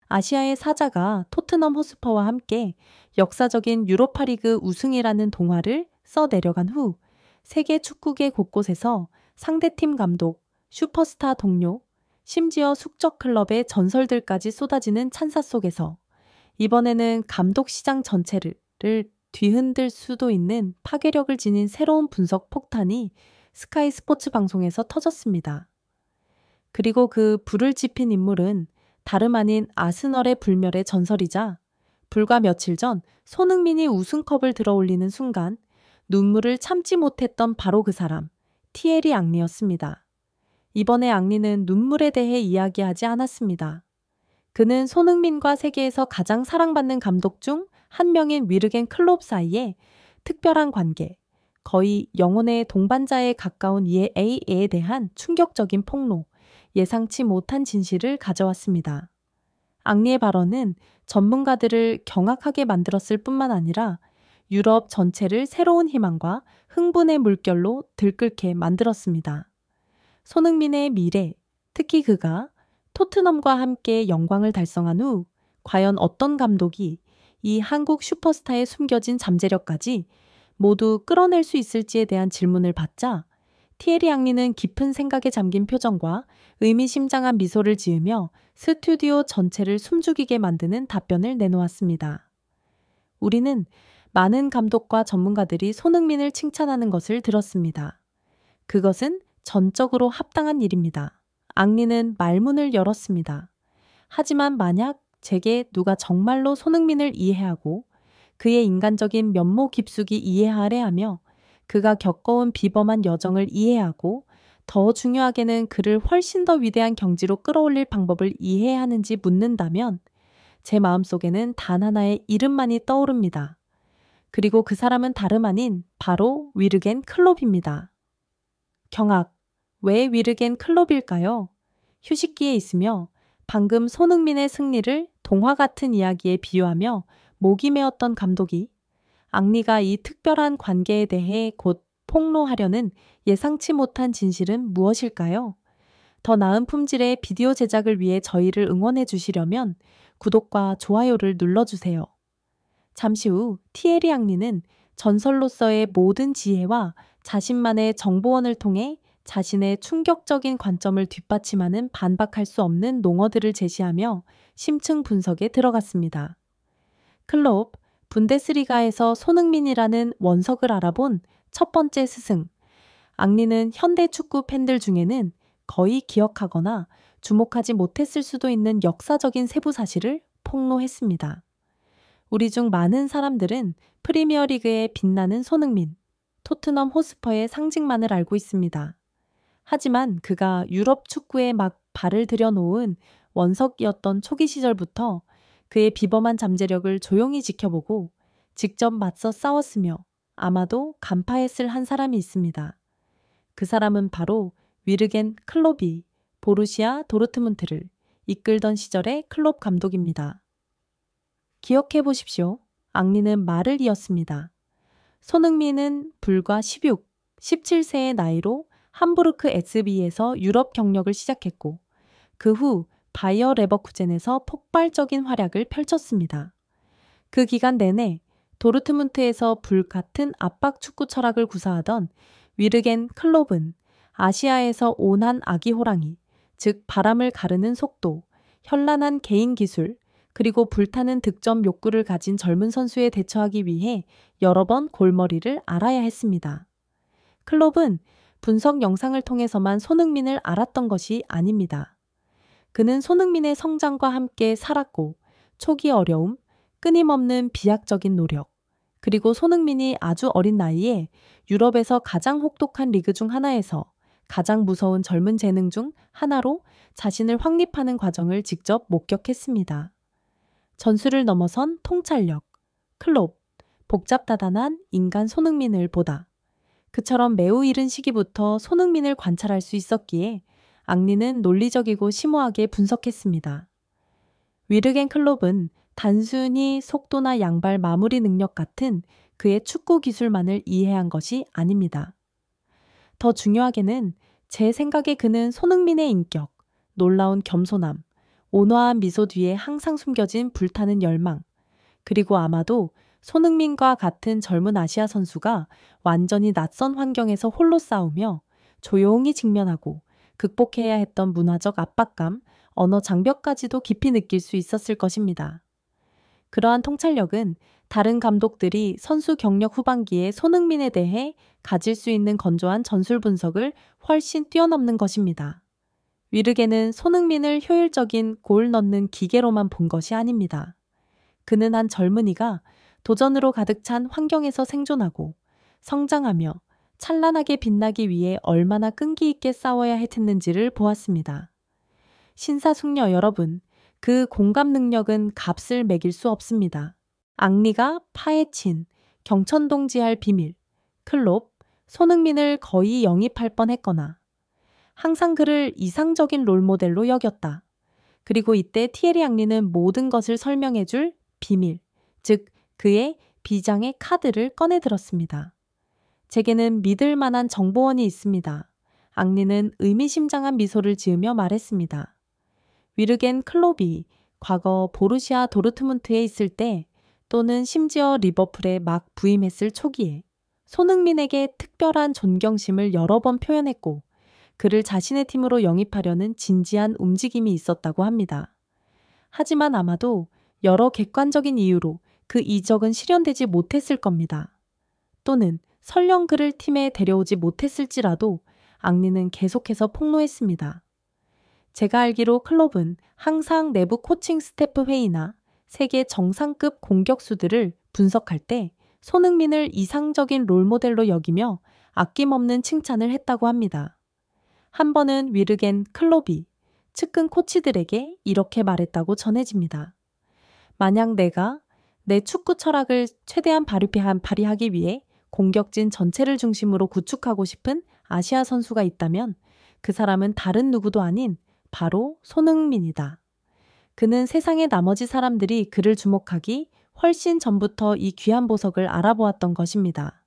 아시아의 사자가 토트넘 호스퍼와 함께 역사적인 유로파리그 우승이라는 동화를 써 내려간 후 세계 축구계 곳곳에서 상대팀 감독, 슈퍼스타 동료, 심지어 숙적 클럽의 전설들까지 쏟아지는 찬사 속에서 이번에는 감독 시장 전체를 뒤흔들 수도 있는 파괴력을 지닌 새로운 분석 폭탄이 스카이 스포츠 방송에서 터졌습니다. 그리고 그 불을 지핀 인물은 다름 아닌 아스널의 불멸의 전설이자 불과 며칠 전 손흥민이 우승컵을 들어올리는 순간 눈물을 참지 못했던 바로 그 사람, 티에리 앙리였습니다. 이번에 앙리는 눈물에 대해 이야기하지 않았습니다. 그는 손흥민과 세계에서 가장 사랑받는 감독 중 한 명인 위르겐 클롭 사이에 특별한 관계, 거의 영혼의 동반자에 가까운 이에 대한 충격적인 폭로, 예상치 못한 진실을 가져왔습니다. 앙리의 발언은 전문가들을 경악하게 만들었을 뿐만 아니라 유럽 전체를 새로운 희망과 흥분의 물결로 들끓게 만들었습니다. 손흥민의 미래, 특히 그가 토트넘과 함께 영광을 달성한 후 과연 어떤 감독이 이 한국 슈퍼스타의 숨겨진 잠재력까지 모두 끌어낼 수 있을지에 대한 질문을 받자 티에리 앙리는 깊은 생각에 잠긴 표정과 의미심장한 미소를 지으며 스튜디오 전체를 숨죽이게 만드는 답변을 내놓았습니다. 우리는 많은 감독과 전문가들이 손흥민을 칭찬하는 것을 들었습니다. 그것은 전적으로 합당한 일입니다. 앙리는 말문을 열었습니다. 하지만 만약 제게 누가 정말로 손흥민을 이해하고 그의 인간적인 면모 깊숙이 이해하려 하며 그가 겪어온 비범한 여정을 이해하고 더 중요하게는 그를 훨씬 더 위대한 경지로 끌어올릴 방법을 이해해야 하는지 묻는다면 제 마음속에는 단 하나의 이름만이 떠오릅니다. 그리고 그 사람은 다름 아닌 바로 위르겐 클롭입니다. 경악, 왜 위르겐 클롭일까요? 휴식기에 있으며 방금 손흥민의 승리를 동화 같은 이야기에 비유하며 목이 메었던 감독이 앙리가 이 특별한 관계에 대해 곧 폭로하려는 예상치 못한 진실은 무엇일까요? 더 나은 품질의 비디오 제작을 위해 저희를 응원해 주시려면 구독과 좋아요를 눌러주세요. 잠시 후 티에리 앙리는 전설로서의 모든 지혜와 자신만의 정보원을 통해 자신의 충격적인 관점을 뒷받침하는 반박할 수 없는 농어들을 제시하며 심층 분석에 들어갔습니다. 클롭, 분데스리가에서 손흥민이라는 원석을 알아본 첫 번째 스승. 앙리는 현대 축구 팬들 중에는 거의 기억하거나 주목하지 못했을 수도 있는 역사적인 세부 사실을 폭로했습니다. 우리 중 많은 사람들은 프리미어리그에 빛나는 손흥민, 토트넘 호스퍼의 상징만을 알고 있습니다. 하지만 그가 유럽 축구에 막 발을 들여놓은 원석이었던 초기 시절부터 그의 비범한 잠재력을 조용히 지켜보고 직접 맞서 싸웠으며 아마도 간파했을 한 사람이 있습니다. 그 사람은 바로 위르겐 클롭이 보루시아 도르트문트를 이끌던 시절의 클롭 감독입니다. 기억해 보십시오. 앙리는 말을 이었습니다. 손흥민은 불과 16, 17세의 나이로 함부르크 SB에서 유럽 경력을 시작했고 그 후 바이어 레버쿠젠에서 폭발적인 활약을 펼쳤습니다. 그 기간 내내 도르트문트에서 불같은 압박 축구 철학을 구사하던 위르겐 클롭은 아시아에서 온한 아기 호랑이, 즉 바람을 가르는 속도, 현란한 개인 기술, 그리고 불타는 득점 욕구를 가진 젊은 선수에 대처하기 위해 여러 번 골머리를 앓아야 했습니다. 클롭은 분석 영상을 통해서만 손흥민을 알았던 것이 아닙니다. 그는 손흥민의 성장과 함께 살았고 초기 어려움, 끊임없는 비약적인 노력, 그리고 손흥민이 아주 어린 나이에 유럽에서 가장 혹독한 리그 중 하나에서 가장 무서운 젊은 재능 중 하나로 자신을 확립하는 과정을 직접 목격했습니다. 전술을 넘어선 통찰력, 클롭, 복잡다단한 인간 손흥민을 보다. 그처럼 매우 이른 시기부터 손흥민을 관찰할 수 있었기에 앙리는 논리적이고 심오하게 분석했습니다. 위르겐 클롭은 단순히 속도나 양발 마무리 능력 같은 그의 축구 기술만을 이해한 것이 아닙니다. 더 중요하게는 제 생각에 그는 손흥민의 인격, 놀라운 겸손함, 온화한 미소 뒤에 항상 숨겨진 불타는 열망, 그리고 아마도 손흥민과 같은 젊은 아시아 선수가 완전히 낯선 환경에서 홀로 싸우며 조용히 직면하고 극복해야 했던 문화적 압박감, 언어 장벽까지도 깊이 느낄 수 있었을 것입니다. 그러한 통찰력은 다른 감독들이 선수 경력 후반기에 손흥민에 대해 가질 수 있는 건조한 전술 분석을 훨씬 뛰어넘는 것입니다. 위르게는 손흥민을 효율적인 골 넣는 기계로만 본 것이 아닙니다. 그는 한 젊은이가 도전으로 가득 찬 환경에서 생존하고 성장하며 찬란하게 빛나기 위해 얼마나 끈기 있게 싸워야 했는지를 보았습니다. 신사숙녀 여러분, 그 공감 능력은 값을 매길 수 없습니다. 앙리가 파헤친 경천동 지할 비밀, 클롭, 손흥민을 거의 영입할 뻔했거나 항상 그를 이상적인 롤모델로 여겼다. 그리고 이때 티에리 앙리는 모든 것을 설명해줄 비밀, 즉 그의 비장의 카드를 꺼내 들었습니다. 제게는 믿을 만한 정보원이 있습니다. 앙리는 의미심장한 미소를 지으며 말했습니다. 위르겐 클롭이 과거 보루시아 도르트문트에 있을 때 또는 심지어 리버풀에 막 부임했을 초기에 손흥민에게 특별한 존경심을 여러 번 표현했고 그를 자신의 팀으로 영입하려는 진지한 움직임이 있었다고 합니다. 하지만 아마도 여러 객관적인 이유로 그 이적은 실현되지 못했을 겁니다. 또는 설령 그를 팀에 데려오지 못했을지라도 앙리는 계속해서 폭로했습니다. 제가 알기로 클롭은 항상 내부 코칭 스태프 회의나 세계 정상급 공격수들을 분석할 때 손흥민을 이상적인 롤모델로 여기며 아낌없는 칭찬을 했다고 합니다. 한 번은 위르겐 클롭이 측근 코치들에게 이렇게 말했다고 전해집니다. 만약 내가 내 축구 철학을 최대한 발휘하기 위해 공격진 전체를 중심으로 구축하고 싶은 아시아 선수가 있다면 그 사람은 다른 누구도 아닌 바로 손흥민이다. 그는 세상의 나머지 사람들이 그를 주목하기 훨씬 전부터 이 귀한 보석을 알아보았던 것입니다.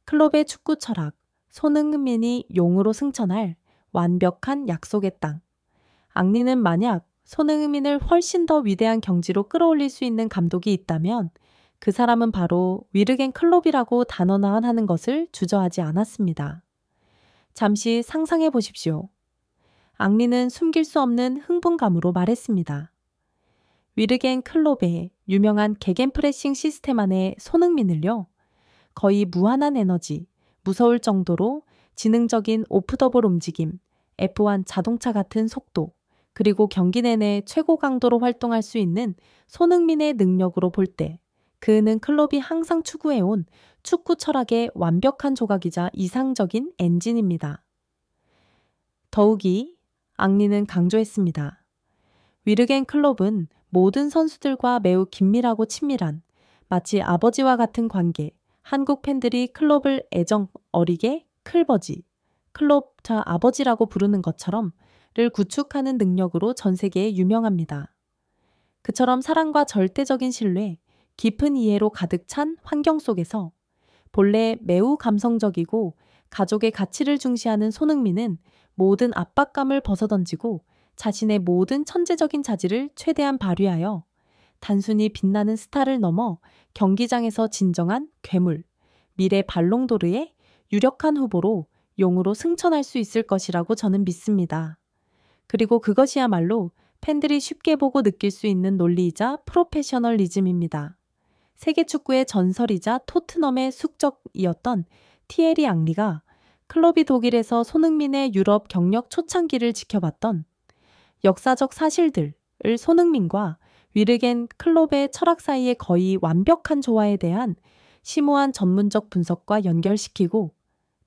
클롭의 축구 철학, 손흥민이 용으로 승천할 완벽한 약속의 땅. 앙리는 만약 손흥민을 훨씬 더 위대한 경지로 끌어올릴 수 있는 감독이 있다면 그 사람은 바로 위르겐 클롭이라고 단언하는 것을 주저하지 않았습니다. 잠시 상상해 보십시오. 앙리는 숨길 수 없는 흥분감으로 말했습니다. 위르겐 클롭의 유명한 게겐프레싱 시스템 안에 손흥민을요. 거의 무한한 에너지, 무서울 정도로 지능적인 오프더볼 움직임, F1 자동차 같은 속도, 그리고 경기 내내 최고 강도로 활동할 수 있는 손흥민의 능력으로 볼 때 그는 클롭이 항상 추구해온 축구 철학의 완벽한 조각이자 이상적인 엔진입니다. 더욱이 앙리는 강조했습니다. 위르겐 클롭은 모든 선수들과 매우 긴밀하고 친밀한 마치 아버지와 같은 관계, 한국 팬들이 클롭을 애정 어리게 클버지, 클롭 자 아버지라고 부르는 것처럼 를 구축하는 능력으로 전 세계에 유명합니다. 그처럼 사랑과 절대적인 신뢰, 깊은 이해로 가득 찬 환경 속에서 본래 매우 감성적이고 가족의 가치를 중시하는 손흥민은 모든 압박감을 벗어던지고 자신의 모든 천재적인 자질을 최대한 발휘하여 단순히 빛나는 스타를 넘어 경기장에서 진정한 괴물, 미래 발롱도르의 유력한 후보로 용으로 승천할 수 있을 것이라고 저는 믿습니다. 그리고 그것이야말로 팬들이 쉽게 보고 느낄 수 있는 논리이자 프로페셔널리즘입니다. 세계 축구의 전설이자 토트넘의 숙적이었던 티에리 앙리가 클롭이 독일에서 손흥민의 유럽 경력 초창기를 지켜봤던 역사적 사실들을 손흥민과 위르겐 클롭의 철학 사이의 거의 완벽한 조화에 대한 심오한 전문적 분석과 연결시키고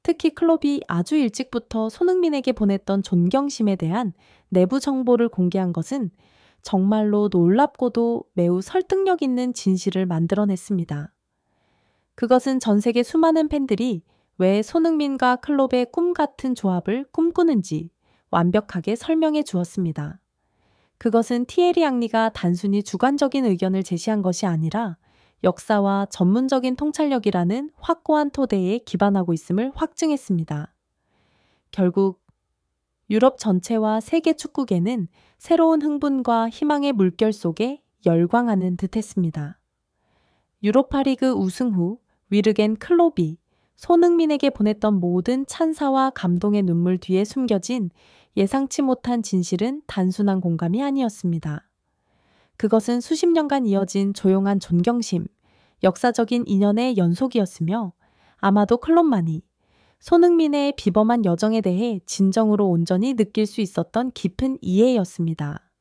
특히 클롭이 아주 일찍부터 손흥민에게 보냈던 존경심에 대한 내부 정보를 공개한 것은 정말로 놀랍고도 매우 설득력 있는 진실을 만들어냈습니다. 그것은 전 세계 수많은 팬들이 왜 손흥민과 클롭의 꿈 같은 조합을 꿈꾸는지 완벽하게 설명해 주었습니다. 그것은 티에리 앙리가 단순히 주관적인 의견을 제시한 것이 아니라 역사와 전문적인 통찰력이라는 확고한 토대에 기반하고 있음을 확증했습니다. 결국 유럽 전체와 세계 축구계는 새로운 흥분과 희망의 물결 속에 열광하는 듯했습니다. 유로파리그 우승 후 위르겐 클롭이 손흥민에게 보냈던 모든 찬사와 감동의 눈물 뒤에 숨겨진 예상치 못한 진실은 단순한 공감이 아니었습니다. 그것은 수십 년간 이어진 조용한 존경심, 역사적인 인연의 연속이었으며 아마도 클롭만이 손흥민의 비범한 여정에 대해 진정으로 온전히 느낄 수 있었던 깊은 이해였습니다.